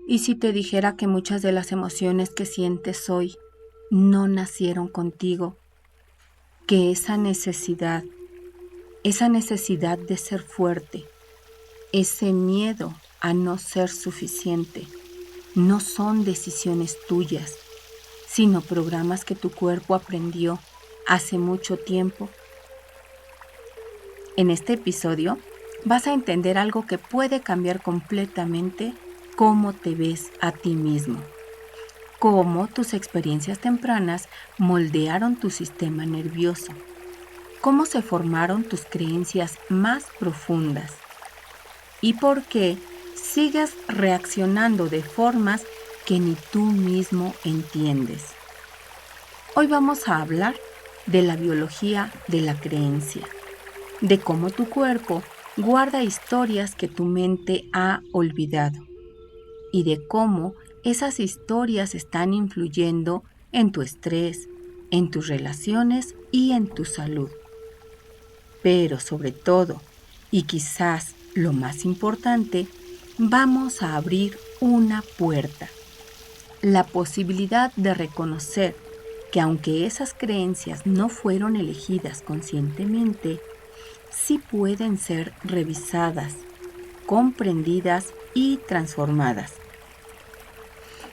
¿Y si te dijera que muchas de las emociones que sientes hoy no nacieron contigo? Que esa necesidad de ser fuerte, ese miedo a no ser suficiente, no son decisiones tuyas, sino programas que tu cuerpo aprendió hace mucho tiempo. En este episodio vas a entender algo que puede cambiar completamente cómo te ves a ti mismo, cómo tus experiencias tempranas moldearon tu sistema nervioso, cómo se formaron tus creencias más profundas y por qué sigues reaccionando de formas que ni tú mismo entiendes. Hoy vamos a hablar de la biología de la creencia, de cómo tu cuerpo guarda historias que tu mente ha olvidado y de cómo esas historias están influyendo en tu estrés, en tus relaciones y en tu salud. Pero sobre todo, y quizás lo más importante, vamos a abrir una puerta, la posibilidad de reconocer que aunque esas creencias no fueron elegidas conscientemente, sí pueden ser revisadas, comprendidas y transformadas.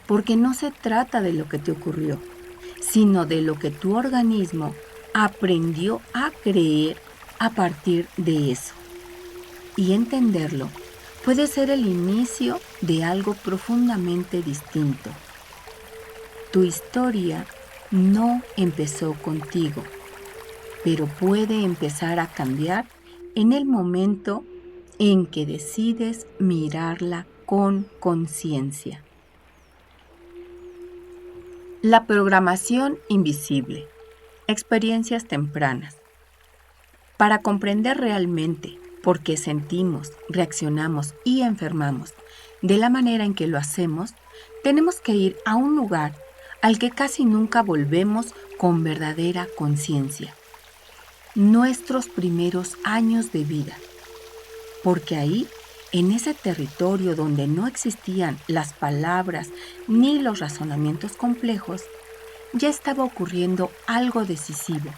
Porque no se trata de lo que te ocurrió, sino de lo que tu organismo aprendió a creer a partir de eso. Y entenderlo puede ser el inicio de algo profundamente distinto. Tu historia no empezó contigo, pero puede empezar a cambiar en el momento en que decides mirarla con conciencia. La programación invisible. Experiencias tempranas. Para comprender realmente por qué sentimos, reaccionamos y enfermamos de la manera en que lo hacemos, tenemos que ir a un lugar al que casi nunca volvemos con verdadera conciencia. Nuestros primeros años de vida. Porque ahí, en ese territorio donde no existían las palabras ni los razonamientos complejos, ya estaba ocurriendo algo decisivo.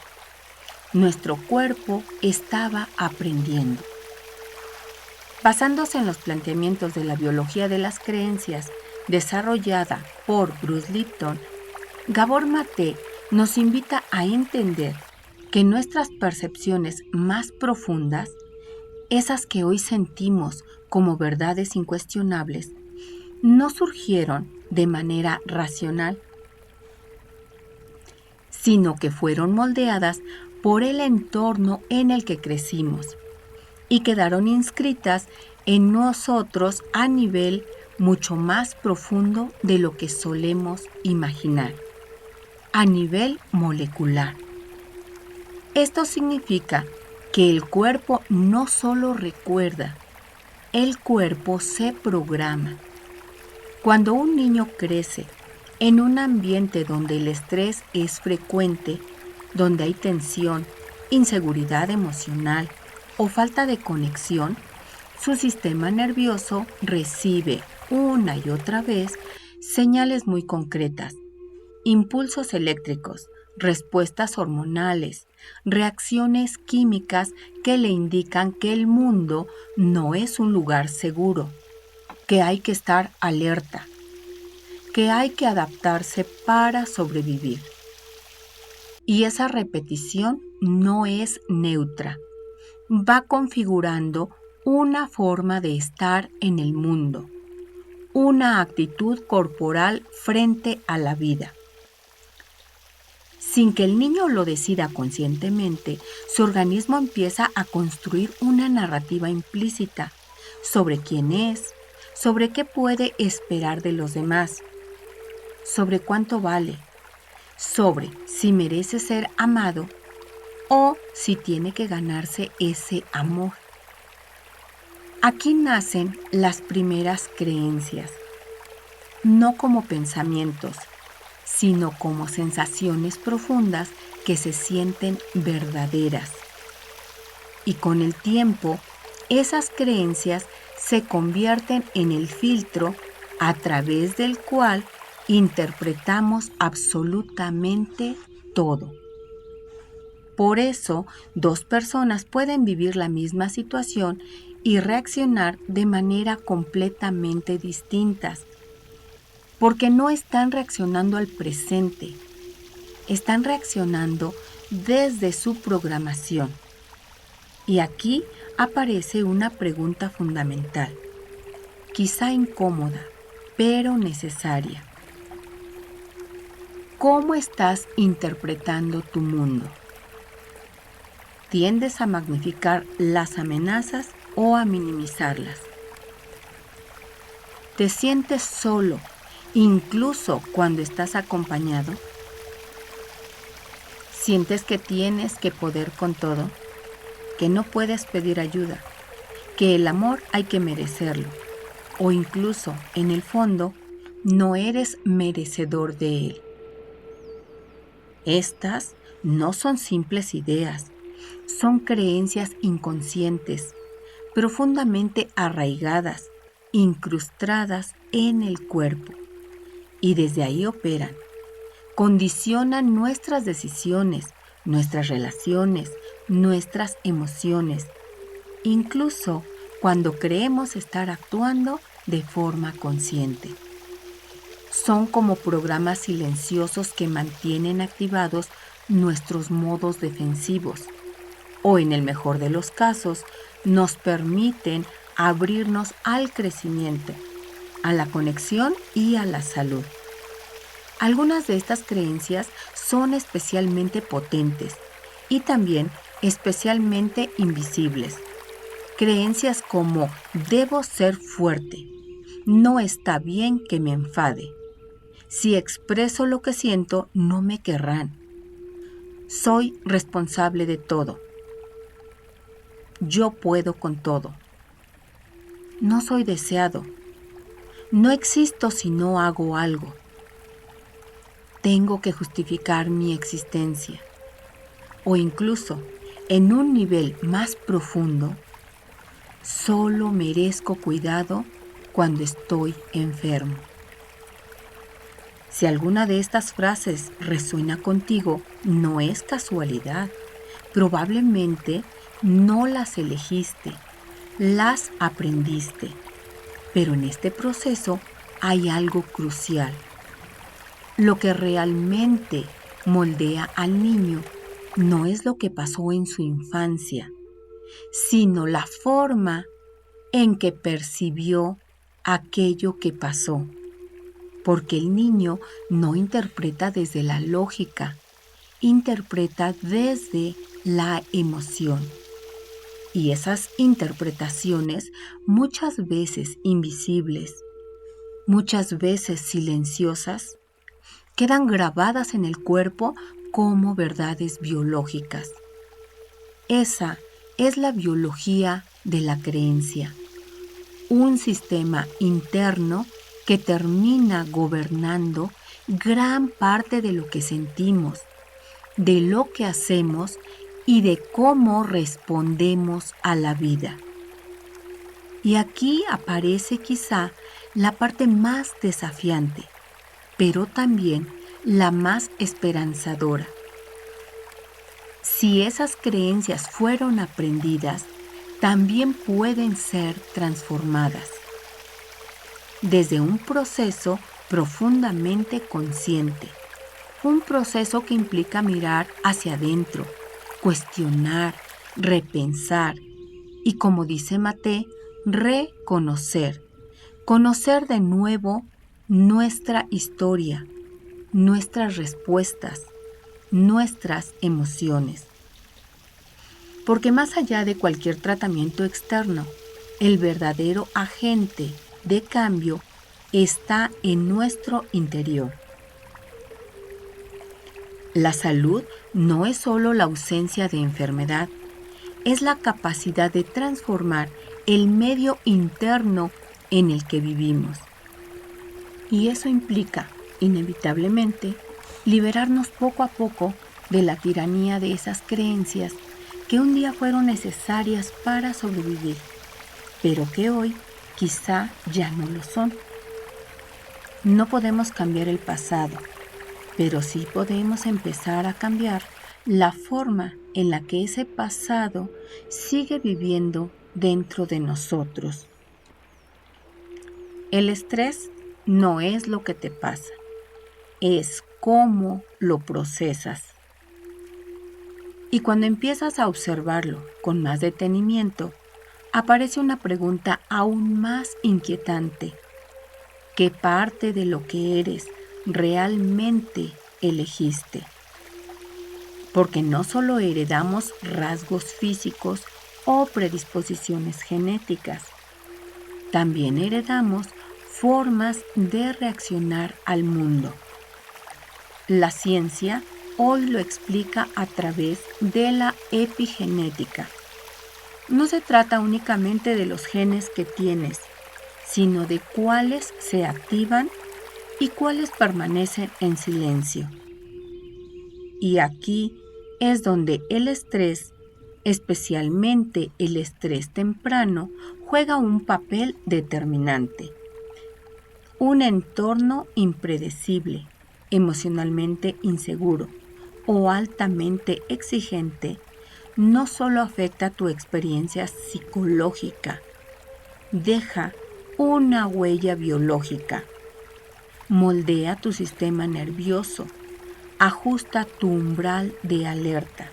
Nuestro cuerpo estaba aprendiendo. Basándose en los planteamientos de la biología de las creencias desarrollada por Bruce Lipton, Gabor Maté nos invita a entender que nuestras percepciones más profundas, esas que hoy sentimos como verdades incuestionables, no surgieron de manera racional, sino que fueron moldeadas por el entorno en el que crecimos y quedaron inscritas en nosotros a nivel mucho más profundo de lo que solemos imaginar, a nivel molecular. Esto significa que el cuerpo no solo recuerda, el cuerpo se programa. Cuando un niño crece en un ambiente donde el estrés es frecuente, donde hay tensión, inseguridad emocional o falta de conexión, su sistema nervioso recibe una y otra vez señales muy concretas, impulsos eléctricos, respuestas hormonales, reacciones químicas que le indican que el mundo no es un lugar seguro, que hay que estar alerta, que hay que adaptarse para sobrevivir. Y esa repetición no es neutra, va configurando una forma de estar en el mundo, una actitud corporal frente a la vida. Sin que el niño lo decida conscientemente, su organismo empieza a construir una narrativa implícita sobre quién es, sobre qué puede esperar de los demás, sobre cuánto vale, sobre si merece ser amado o si tiene que ganarse ese amor. Aquí nacen las primeras creencias, no como pensamientos, sino como sensaciones profundas que se sienten verdaderas. Y con el tiempo, esas creencias se convierten en el filtro a través del cual interpretamos absolutamente todo. Por eso, dos personas pueden vivir la misma situación y reaccionar de manera completamente distintas, porque no están reaccionando al presente, están reaccionando desde su programación. Y aquí aparece una pregunta fundamental, quizá incómoda, pero necesaria. ¿Cómo estás interpretando tu mundo? ¿Tiendes a magnificar las amenazas o a minimizarlas? ¿Te sientes solo, incluso cuando estás acompañado? ¿Sientes que tienes que poder con todo? ¿Que no puedes pedir ayuda? ¿Que el amor hay que merecerlo? O incluso, en el fondo, no eres merecedor de él. Estas no son simples ideas, son creencias inconscientes, profundamente arraigadas, incrustadas en el cuerpo, y desde ahí operan, condicionan nuestras decisiones, nuestras relaciones, nuestras emociones, incluso cuando creemos estar actuando de forma consciente. Son como programas silenciosos que mantienen activados nuestros modos defensivos, o en el mejor de los casos, nos permiten abrirnos al crecimiento, a la conexión y a la salud. Algunas de estas creencias son especialmente potentes y también especialmente invisibles. Creencias como debo ser fuerte, no está bien que me enfade, si expreso lo que siento no me querrán, soy responsable de todo, yo puedo con todo, no soy deseado, no existo si no hago algo, tengo que justificar mi existencia, o incluso en un nivel más profundo, solo merezco cuidado cuando estoy enfermo. Si alguna de estas frases resuena contigo, no es casualidad. Probablemente no las elegiste, las aprendiste. Pero en este proceso hay algo crucial. Lo que realmente moldea al niño no es lo que pasó en su infancia, sino la forma en que percibió aquello que pasó. Porque el niño no interpreta desde la lógica, interpreta desde la emoción. Y esas interpretaciones, muchas veces invisibles, muchas veces silenciosas, quedan grabadas en el cuerpo como verdades biológicas. Esa es la biología de la creencia, un sistema interno que termina gobernando gran parte de lo que sentimos, de lo que hacemos y de cómo respondemos a la vida. Y aquí aparece quizá la parte más desafiante, pero también la más esperanzadora. Si esas creencias fueron aprendidas, también pueden ser transformadas desde un proceso profundamente consciente, un proceso que implica mirar hacia adentro, cuestionar, repensar y, como dice Mate, reconocer, conocer de nuevo nuestra historia, nuestras respuestas, nuestras emociones. Porque más allá de cualquier tratamiento externo, el verdadero agente de cambio está en nuestro interior. La salud no es solo la ausencia de enfermedad, es la capacidad de transformar el medio interno en el que vivimos. Y eso implica, inevitablemente, liberarnos poco a poco de la tiranía de esas creencias que un día fueron necesarias para sobrevivir, pero que hoy quizá ya no lo son. No podemos cambiar el pasado, pero sí podemos empezar a cambiar la forma en la que ese pasado sigue viviendo dentro de nosotros. El estrés no es lo que te pasa, es cómo lo procesas. Y cuando empiezas a observarlo con más detenimiento, aparece una pregunta aún más inquietante. ¿Qué parte de lo que eres realmente elegiste? Porque no solo heredamos rasgos físicos o predisposiciones genéticas, también heredamos formas de reaccionar al mundo. La ciencia hoy lo explica a través de la epigenética. No se trata únicamente de los genes que tienes, sino de cuáles se activan y cuáles permanecen en silencio. Y aquí es donde el estrés, especialmente el estrés temprano, juega un papel determinante. Un entorno impredecible, emocionalmente inseguro o altamente exigente no solo afecta tu experiencia psicológica, deja una huella biológica, moldea tu sistema nervioso, ajusta tu umbral de alerta,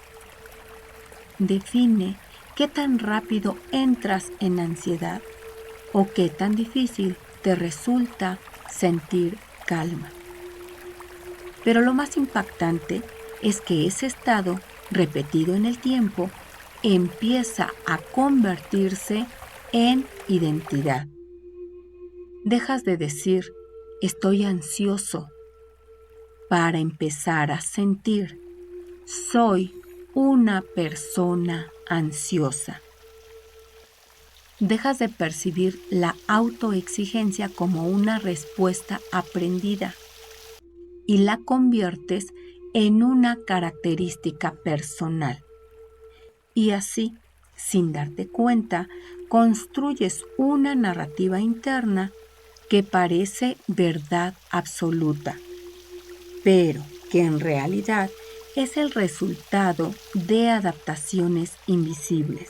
define qué tan rápido entras en ansiedad o qué tan difícil te resulta sentir calma. Pero lo más impactante es que ese estado, repetido en el tiempo, empieza a convertirse en identidad. Dejas de decir, estoy ansioso, para empezar a sentir, soy una persona ansiosa. Dejas de percibir la autoexigencia como una respuesta aprendida y la conviertes en una característica personal. Y así, sin darte cuenta, construyes una narrativa interna que parece verdad absoluta, pero que en realidad es el resultado de adaptaciones invisibles.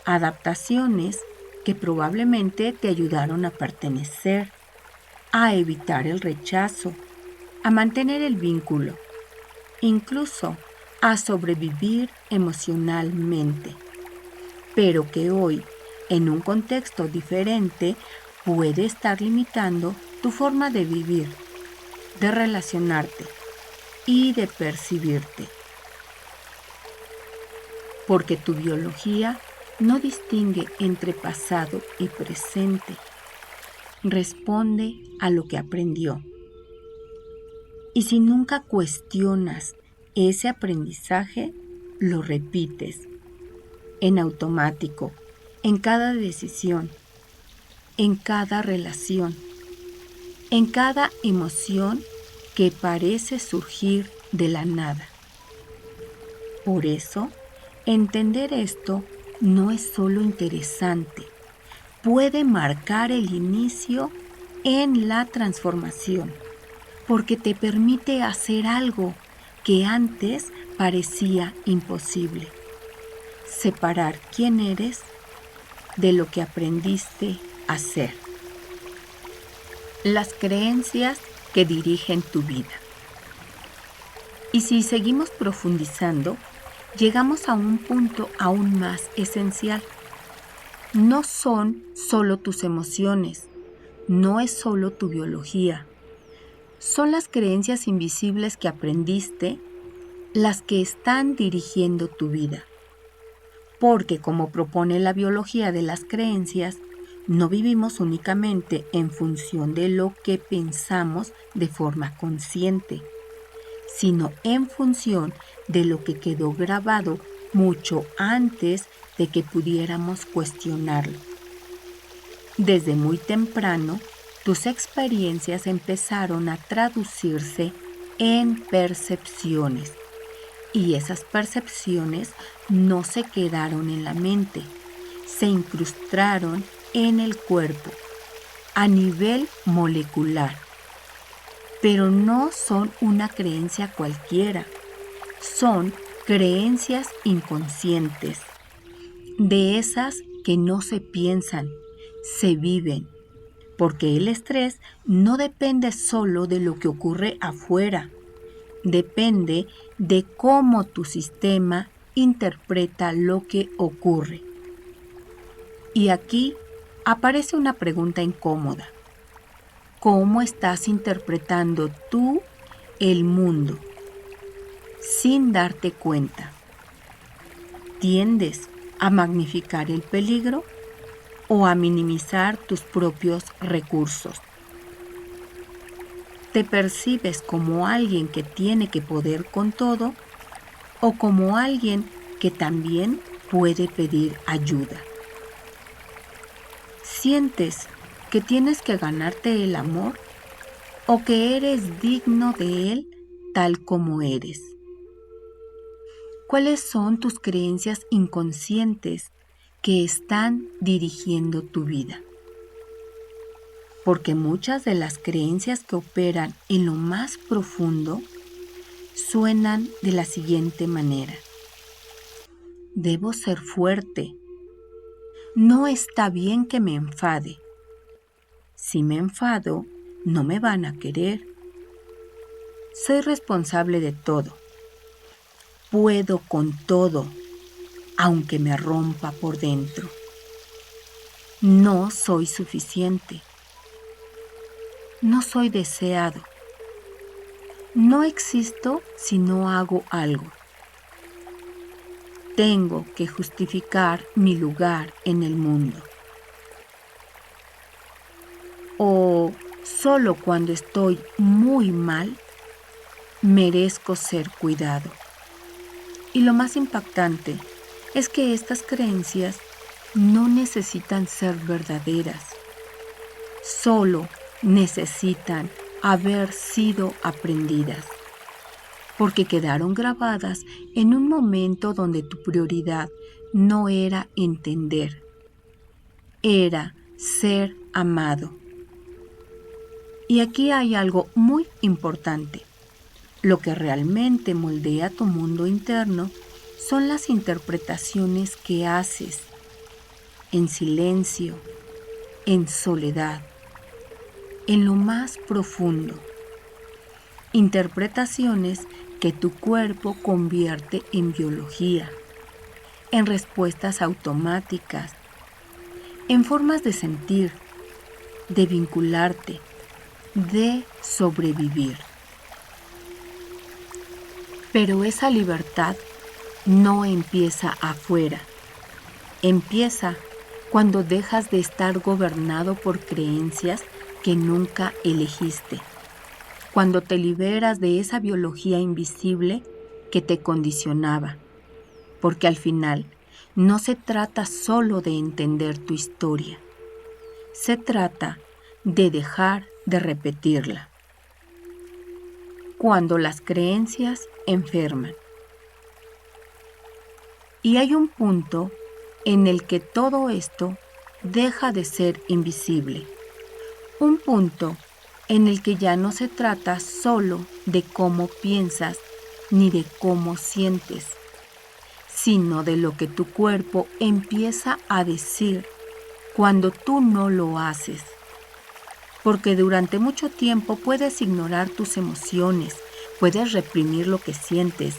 Adaptaciones que probablemente te ayudaron a pertenecer, a evitar el rechazo, a mantener el vínculo, incluso a sobrevivir emocionalmente, pero que hoy, en un contexto diferente, puede estar limitando tu forma de vivir, de relacionarte y de percibirte. Porque tu biología no distingue entre pasado y presente. Responde a lo que aprendió. Y si nunca cuestionas ese aprendizaje, lo repites en automático, en cada decisión, en cada relación, en cada emoción que parece surgir de la nada. Por eso, entender esto no es solo interesante, puede marcar el inicio en la transformación, porque te permite hacer algo que antes parecía imposible. Separar quién eres de lo que aprendiste a ser. Las creencias que dirigen tu vida. Y si seguimos profundizando, llegamos a un punto aún más esencial. No son solo tus emociones, no es solo tu biología. Son las creencias invisibles que aprendiste las que están dirigiendo tu vida. Porque como propone la biología de las creencias, no vivimos únicamente en función de lo que pensamos de forma consciente, sino en función de lo que quedó grabado mucho antes de que pudiéramos cuestionarlo. Desde muy temprano, tus experiencias empezaron a traducirse en percepciones, y esas percepciones no se quedaron en la mente, se incrustaron en el cuerpo, a nivel molecular, pero no son una creencia cualquiera, son creencias inconscientes, de esas que no se piensan, se viven, porque el estrés no depende solo de lo que ocurre afuera, depende de cómo tu sistema interpreta lo que ocurre. Y aquí aparece una pregunta incómoda. ¿Cómo estás interpretando tú el mundo? Sin darte cuenta. ¿Tiendes a magnificar el peligro o a minimizar tus propios recursos? ¿Te percibes como alguien que tiene que poder con todo o como alguien que también puede pedir ayuda? ¿Sientes que tienes que ganarte el amor o que eres digno de él tal como eres? ¿Cuáles son tus creencias inconscientes que están dirigiendo tu vida? Porque muchas de las creencias que operan en lo más profundo suenan de la siguiente manera. Debo ser fuerte. No está bien que me enfade. Si me enfado, no me van a querer. Soy responsable de todo. Puedo con todo, aunque me rompa por dentro. No soy suficiente. No soy deseado. No existo si no hago algo. Tengo que justificar mi lugar en el mundo. O solo cuando estoy muy mal, merezco ser cuidado. Y lo más impactante es que estas creencias no necesitan ser verdaderas. Solo necesitan haber sido aprendidas, porque quedaron grabadas en un momento donde tu prioridad no era entender, era ser amado. Y aquí hay algo muy importante. Lo que realmente moldea tu mundo interno son las interpretaciones que haces en silencio, en soledad, en lo más profundo. Interpretaciones que tu cuerpo convierte en biología, en respuestas automáticas, en formas de sentir, de vincularte, de sobrevivir. Pero esa libertad no empieza afuera, empieza cuando dejas de estar gobernado por creencias que nunca elegiste, cuando te liberas de esa biología invisible que te condicionaba, porque al final no se trata solo de entender tu historia, se trata de dejar de repetirla. Cuando las creencias enferman. Y hay un punto en el que todo esto deja de ser invisible. Un punto en el que ya no se trata solo de cómo piensas ni de cómo sientes, sino de lo que tu cuerpo empieza a decir cuando tú no lo haces. Porque durante mucho tiempo puedes ignorar tus emociones, puedes reprimir lo que sientes,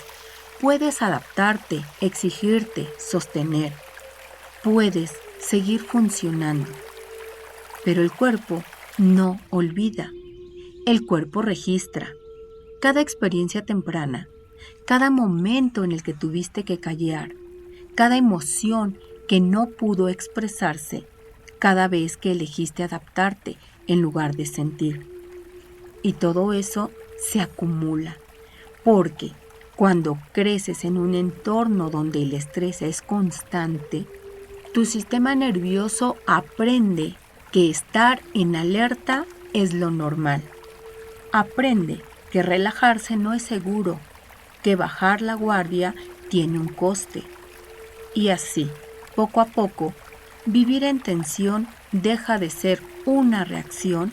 puedes adaptarte, exigirte, sostener, puedes seguir funcionando. Pero el cuerpo no olvida, el cuerpo registra. Cada experiencia temprana, cada momento en el que tuviste que callar, cada emoción que no pudo expresarse, cada vez que elegiste adaptarte en lugar de sentir. Y todo eso se acumula, porque cuando creces en un entorno donde el estrés es constante, tu sistema nervioso aprende que estar en alerta es lo normal. Aprende que relajarse no es seguro, que bajar la guardia tiene un coste. Y así, poco a poco, vivir en tensión deja de ser una reacción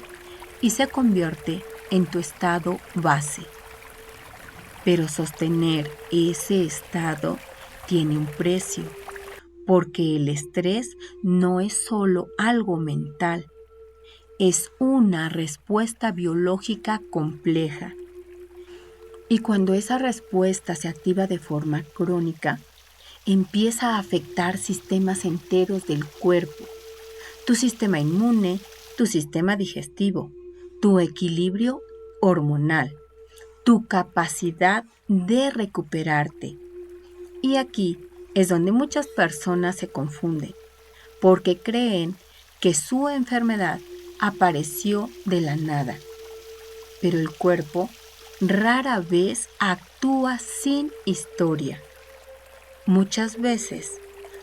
y se convierte en tu estado base. Pero sostener ese estado tiene un precio, porque el estrés no es solo algo mental, es una respuesta biológica compleja. Y cuando esa respuesta se activa de forma crónica, empieza a afectar sistemas enteros del cuerpo, tu sistema inmune, tu sistema digestivo, tu equilibrio hormonal, tu capacidad de recuperarte. Y aquí es donde muchas personas se confunden, porque creen que su enfermedad apareció de la nada. Pero el cuerpo rara vez actúa sin historia. Muchas veces,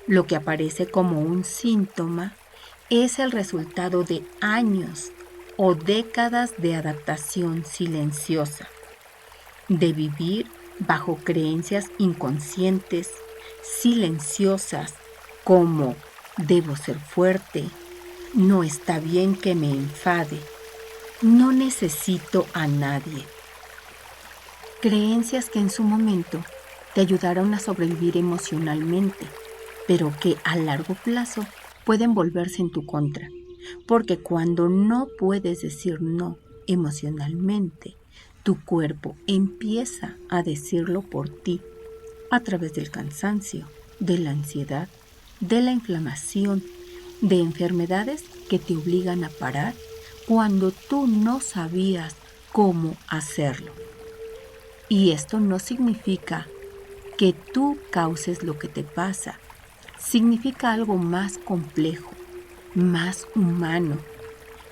lo que aparece como un síntoma es el resultado de años o décadas de adaptación silenciosa, de vivir bajo creencias inconscientes, silenciosas, como debo ser fuerte, no está bien que me enfade, no necesito a nadie. Creencias que en su momento te ayudaron a sobrevivir emocionalmente, pero que a largo plazo pueden volverse en tu contra, porque cuando no puedes decir no emocionalmente, tu cuerpo empieza a decirlo por ti a través del cansancio, de la ansiedad, de la inflamación, de enfermedades que te obligan a parar cuando tú no sabías cómo hacerlo. Y esto no significa que tú causes lo que te pasa, significa algo más complejo, más humano,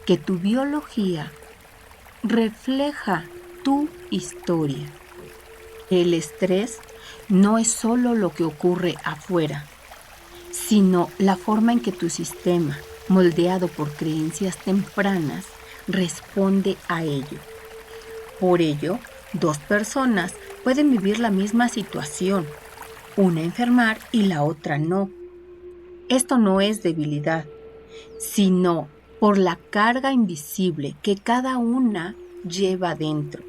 que tu biología refleja tu historia. El estrés no es solo lo que ocurre afuera, sino la forma en que tu sistema, moldeado por creencias tempranas, responde a ello. Por ello, dos personas pueden vivir la misma situación, una enfermar y la otra no. Esto no es debilidad, sino por la carga invisible que cada una lleva dentro,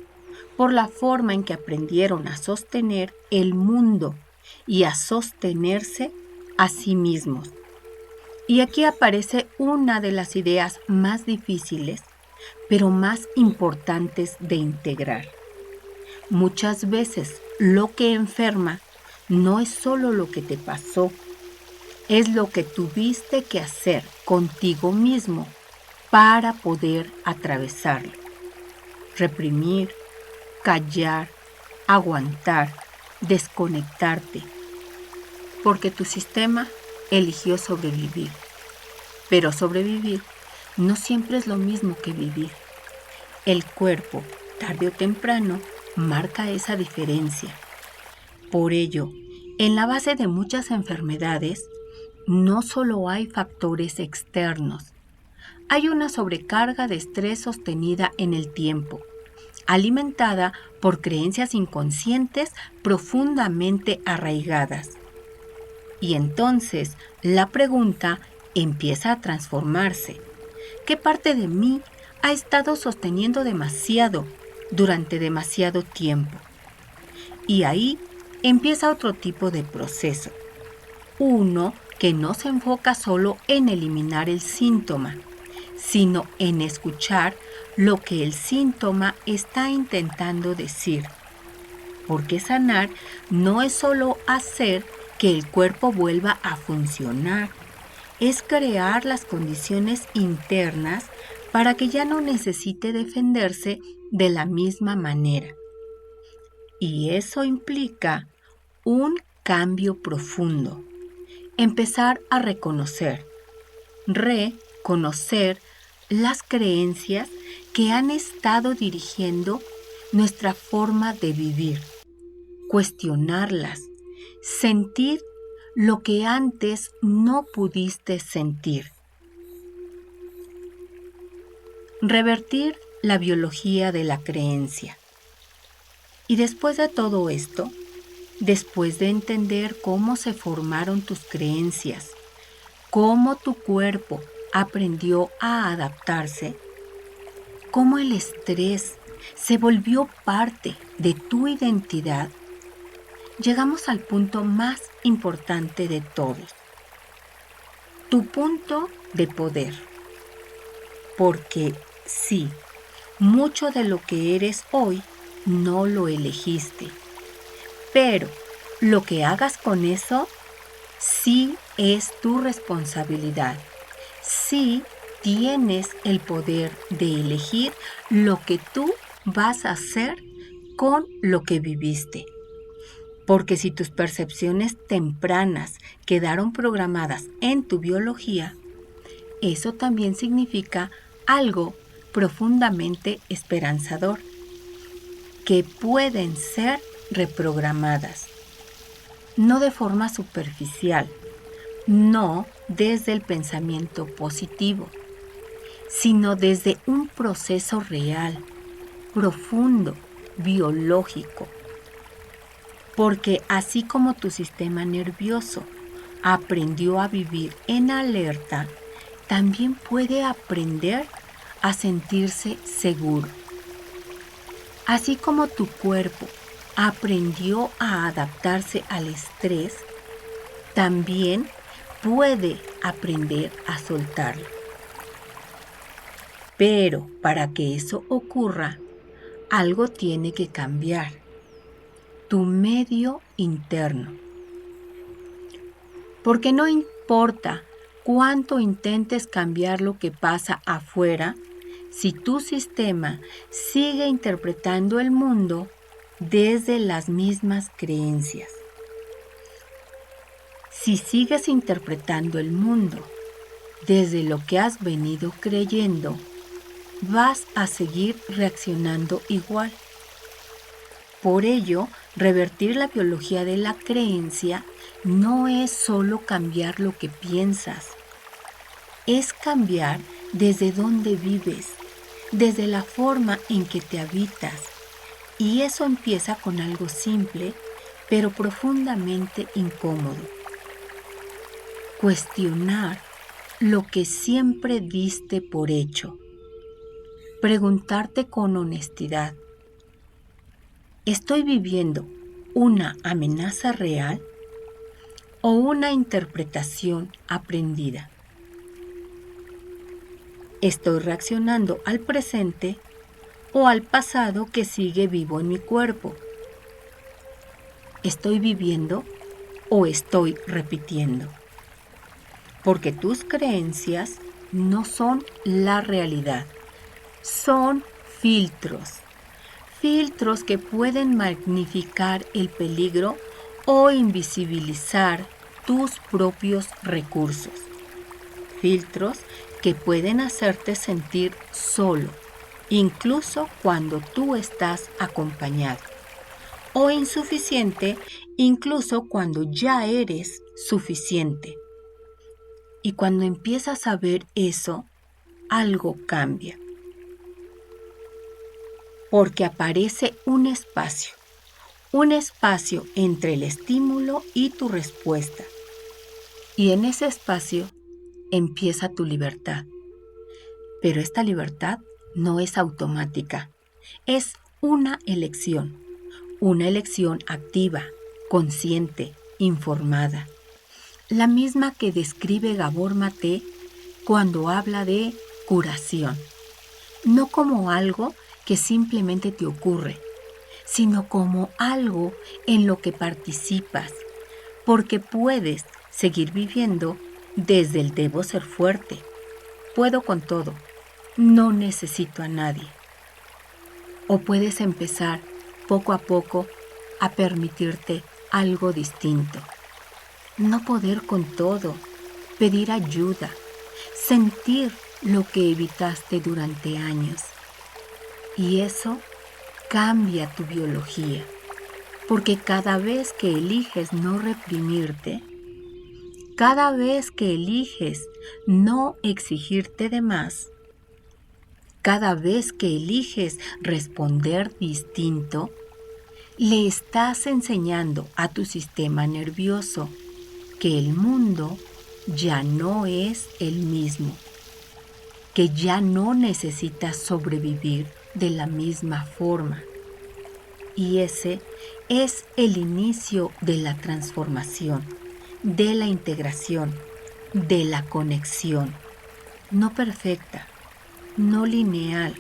por la forma en que aprendieron a sostener el mundo y a sostenerse a sí mismos. Y aquí aparece una de las ideas más difíciles, pero más importantes de integrar. Muchas veces lo que enferma no es solo lo que te pasó, es lo que tuviste que hacer contigo mismo para poder atravesarlo. Reprimir, callar, aguantar, desconectarte, porque tu sistema eligió sobrevivir. Pero sobrevivir no siempre es lo mismo que vivir. El cuerpo, tarde o temprano, marca esa diferencia. Por ello, en la base de muchas enfermedades, no solo hay factores externos, hay una sobrecarga de estrés sostenida en el tiempo, alimentada por creencias inconscientes profundamente arraigadas. Y entonces la pregunta empieza a transformarse. ¿Qué parte de mí ha estado sosteniendo demasiado durante demasiado tiempo? Y ahí empieza otro tipo de proceso. Uno que no se enfoca solo en eliminar el síntoma, sino en escuchar lo que el síntoma está intentando decir. Porque sanar no es solo hacer que el cuerpo vuelva a funcionar, es crear las condiciones internas para que ya no necesite defenderse de la misma manera. Y eso implica un cambio profundo. Empezar a reconocer las creencias que han estado dirigiendo nuestra forma de vivir, cuestionarlas, sentir lo que antes no pudiste sentir. Revertir la biología de la creencia. Y después de todo esto, después de entender cómo se formaron tus creencias, cómo tu cuerpo aprendió a adaptarse, cómo el estrés se volvió parte de tu identidad, llegamos al punto más importante de todos, tu punto de poder. Porque sí, mucho de lo que eres hoy no lo elegiste, pero lo que hagas con eso sí es tu responsabilidad. Sí tienes el poder de elegir lo que tú vas a hacer con lo que viviste. Porque si tus percepciones tempranas quedaron programadas en tu biología, eso también significa algo profundamente esperanzador, que pueden ser reprogramadas, no de forma superficial, no desde el pensamiento positivo, sino desde un proceso real, profundo, biológico. Porque así como tu sistema nervioso aprendió a vivir en alerta, también puede aprender a sentirse seguro. Así como tu cuerpo aprendió a adaptarse al estrés, también puede aprender a soltarlo. Pero para que eso ocurra, algo tiene que cambiar: tu medio interno. Porque no importa cuánto intentes cambiar lo que pasa afuera, si tu sistema sigue interpretando el mundo desde las mismas creencias. Si sigues interpretando el mundo desde lo que has venido creyendo, vas a seguir reaccionando igual. Por ello, revertir la biología de la creencia no es solo cambiar lo que piensas, es cambiar desde dónde vives, desde la forma en que te habitas. Y eso empieza con algo simple, pero profundamente incómodo. Cuestionar lo que siempre diste por hecho. Preguntarte con honestidad: ¿estoy viviendo una amenaza real o una interpretación aprendida? ¿Estoy reaccionando al presente o al pasado que sigue vivo en mi cuerpo? ¿Estoy viviendo o estoy repitiendo? Porque tus creencias no son la realidad, son filtros. Filtros que pueden magnificar el peligro o invisibilizar tus propios recursos. Filtros que pueden hacerte sentir solo, incluso cuando tú estás acompañado, o insuficiente, incluso cuando ya eres suficiente. Y cuando empiezas a ver eso, algo cambia. Porque aparece un espacio entre el estímulo y tu respuesta. Y en ese espacio empieza tu libertad. Pero esta libertad no es automática, es una elección activa, consciente, informada. La misma que describe Gabor Maté cuando habla de curación, no como algo que simplemente te ocurre, sino como algo en lo que participas, porque puedes seguir viviendo desde el debo ser fuerte, puedo con todo, no necesito a nadie. O puedes empezar poco a poco a permitirte algo distinto. No poder con todo, pedir ayuda, sentir lo que evitaste durante años. Y eso cambia tu biología, porque cada vez que eliges no reprimirte, cada vez que eliges no exigirte de más, cada vez que eliges responder distinto, le estás enseñando a tu sistema nervioso que el mundo ya no es el mismo, que ya no necesitas sobrevivir de la misma forma. Y ese es el inicio de la transformación, de la integración, de la conexión. No perfecta, no lineal,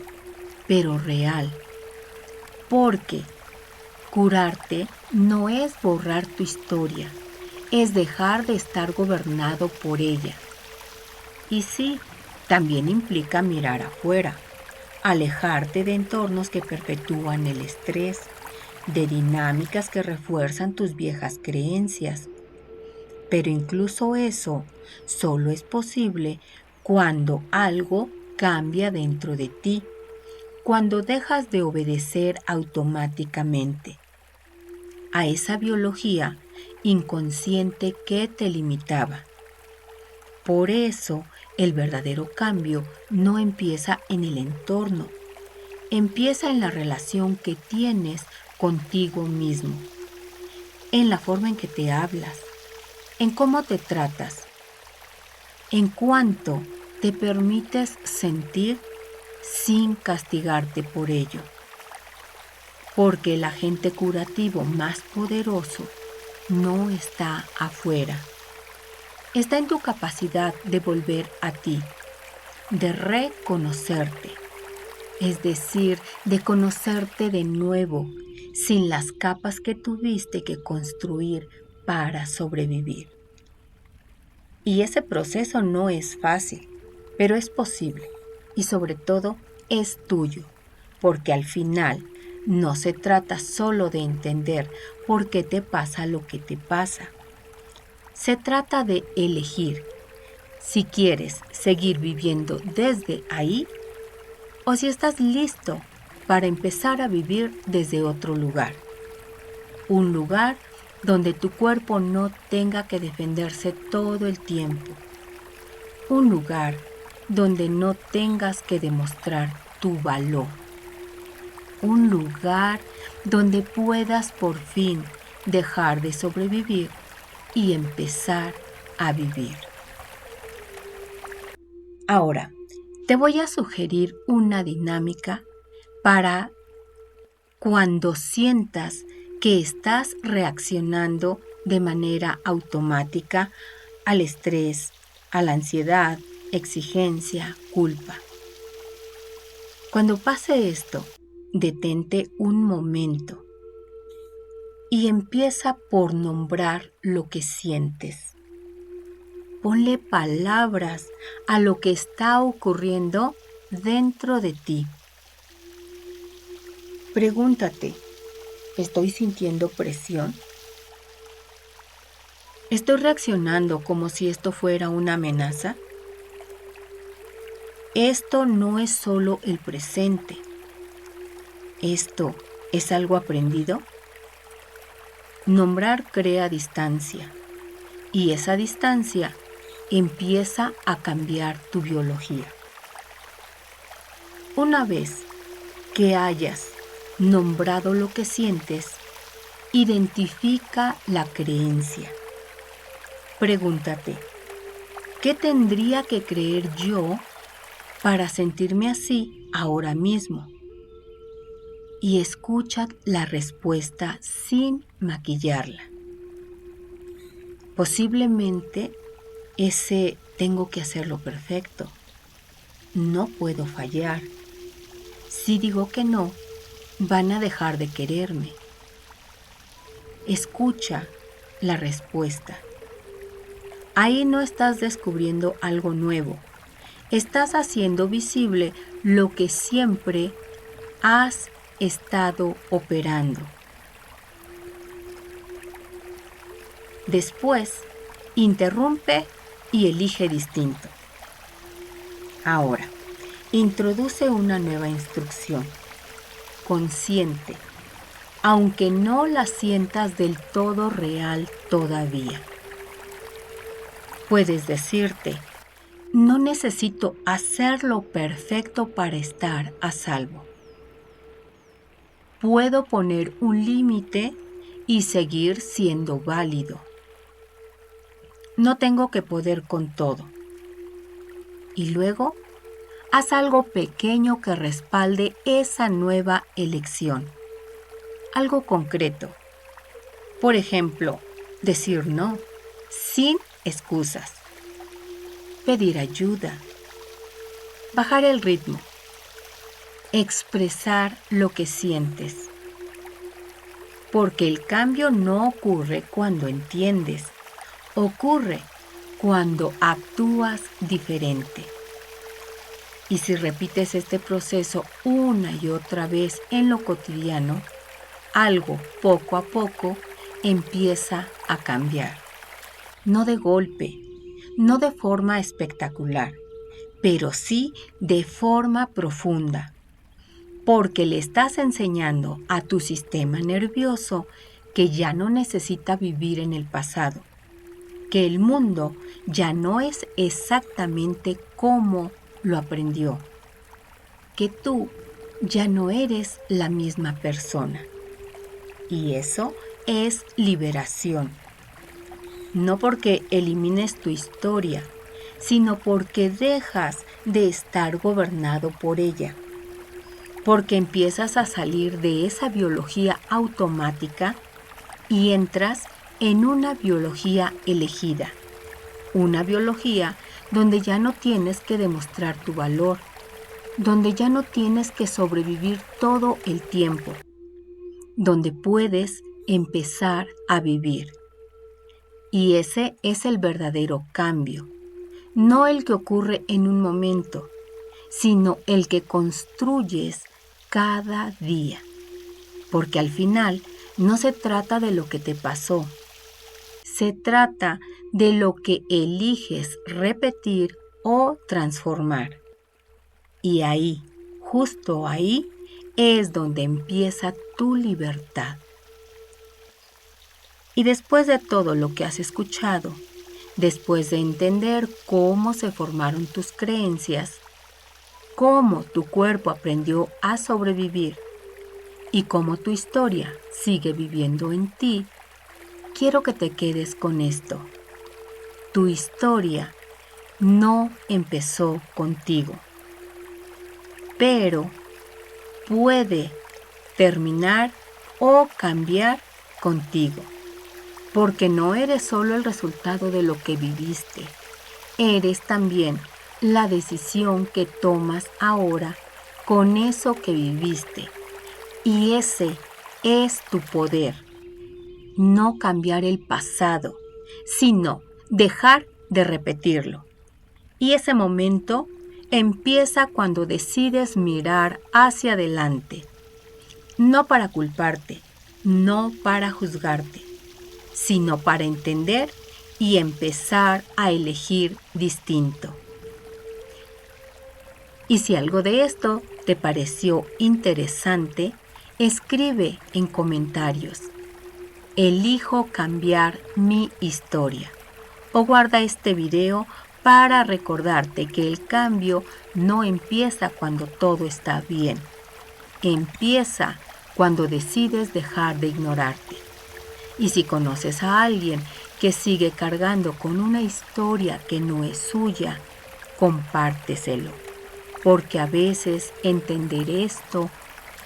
pero real. Porque curarte no es borrar tu historia, es dejar de estar gobernado por ella. Y sí, también implica mirar afuera, alejarte de entornos que perpetúan el estrés, de dinámicas que refuerzan tus viejas creencias. Pero incluso eso solo es posible cuando algo cambia dentro de ti, cuando dejas de obedecer automáticamente a esa biología inconsciente que te limitaba. Por eso, el verdadero cambio no empieza en el entorno, empieza en la relación que tienes contigo mismo, en la forma en que te hablas, en cómo te tratas, en cuánto te permites sentir sin castigarte por ello. Porque el agente curativo más poderoso no está afuera. Está en tu capacidad de volver a ti, de reconocerte, es decir, de conocerte de nuevo, sin las capas que tuviste que construir para sobrevivir. Y ese proceso no es fácil, pero es posible y sobre todo es tuyo, porque al final no se trata solo de entender por qué te pasa lo que te pasa. Se trata de elegir si quieres seguir viviendo desde ahí o si estás listo para empezar a vivir desde otro lugar. Un lugar donde tu cuerpo no tenga que defenderse todo el tiempo. Un lugar donde no tengas que demostrar tu valor. Un lugar donde puedas por fin dejar de sobrevivir y empezar a vivir. Ahora, te voy a sugerir una dinámica para cuando sientas que estás reaccionando de manera automática al estrés, a la ansiedad, exigencia, culpa. Cuando pase esto, detente un momento y empieza por nombrar lo que sientes. Ponle palabras a lo que está ocurriendo dentro de ti. Pregúntate, ¿estoy sintiendo presión? ¿Estoy reaccionando como si esto fuera una amenaza? Esto no es solo el presente. ¿Esto es algo aprendido? Nombrar crea distancia y esa distancia empieza a cambiar tu biología. Una vez que hayas nombrado lo que sientes, identifica la creencia. Pregúntate, ¿qué tendría que creer yo para sentirme así ahora mismo? Y escucha la respuesta sin maquillarla. Posiblemente ese tengo que hacerlo perfecto. No puedo fallar. Si digo que no, van a dejar de quererme. Escucha la respuesta. Ahí no estás descubriendo algo nuevo. Estás haciendo visible lo que siempre has estado operando. Después, interrumpe y elige distinto. Ahora, introduce una nueva instrucción, consciente, aunque no la sientas del todo real todavía. Puedes decirte, no necesito hacerlo perfecto para estar a salvo. Puedo poner un límite y seguir siendo válido. No tengo que poder con todo. Y luego, Haz algo pequeño que respalde esa nueva elección. Algo concreto. Por ejemplo, decir no, sin excusas. Pedir ayuda. Bajar el ritmo. Expresar lo que sientes. Porque el cambio no ocurre cuando entiendes, ocurre cuando actúas diferente. Y si repites este proceso una y otra vez en lo cotidiano, algo poco a poco empieza a cambiar. No de golpe, no de forma espectacular, pero sí de forma profunda. Porque le estás enseñando a tu sistema nervioso que ya no necesita vivir en el pasado, que el mundo ya no es exactamente como lo aprendió, que tú ya no eres la misma persona. Y eso es liberación. No porque elimines tu historia, sino porque dejas de estar gobernado por ella. Porque empiezas a salir de esa biología automática y entras en una biología elegida. Una biología donde ya no tienes que demostrar tu valor, donde ya no tienes que sobrevivir todo el tiempo, donde puedes empezar a vivir. Y ese es el verdadero cambio, no el que ocurre en un momento, sino el que construyes cada día. Porque al final no se trata de lo que te pasó, se trata de lo que eliges repetir o transformar. Y ahí, justo ahí, es donde empieza tu libertad. Y después de todo lo que has escuchado, después de entender cómo se formaron tus creencias, cómo tu cuerpo aprendió a sobrevivir y cómo tu historia sigue viviendo en ti, quiero que te quedes con esto. Tu historia no empezó contigo, pero puede terminar o cambiar contigo, porque no eres solo el resultado de lo que viviste, eres también la decisión que tomas ahora con eso que viviste. Y ese es tu poder. No cambiar el pasado, sino dejar de repetirlo. Y ese momento empieza cuando decides mirar hacia adelante. No para culparte, no para juzgarte, sino para entender y empezar a elegir distinto. Y si algo de esto te pareció interesante, escribe en comentarios: elijo cambiar mi historia. O guarda este video para recordarte que el cambio no empieza cuando todo está bien. Empieza cuando decides dejar de ignorarte. Y si conoces a alguien que sigue cargando con una historia que no es suya, compárteselo. Porque a veces entender esto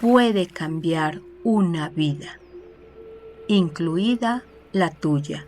puede cambiar una vida, incluida la tuya.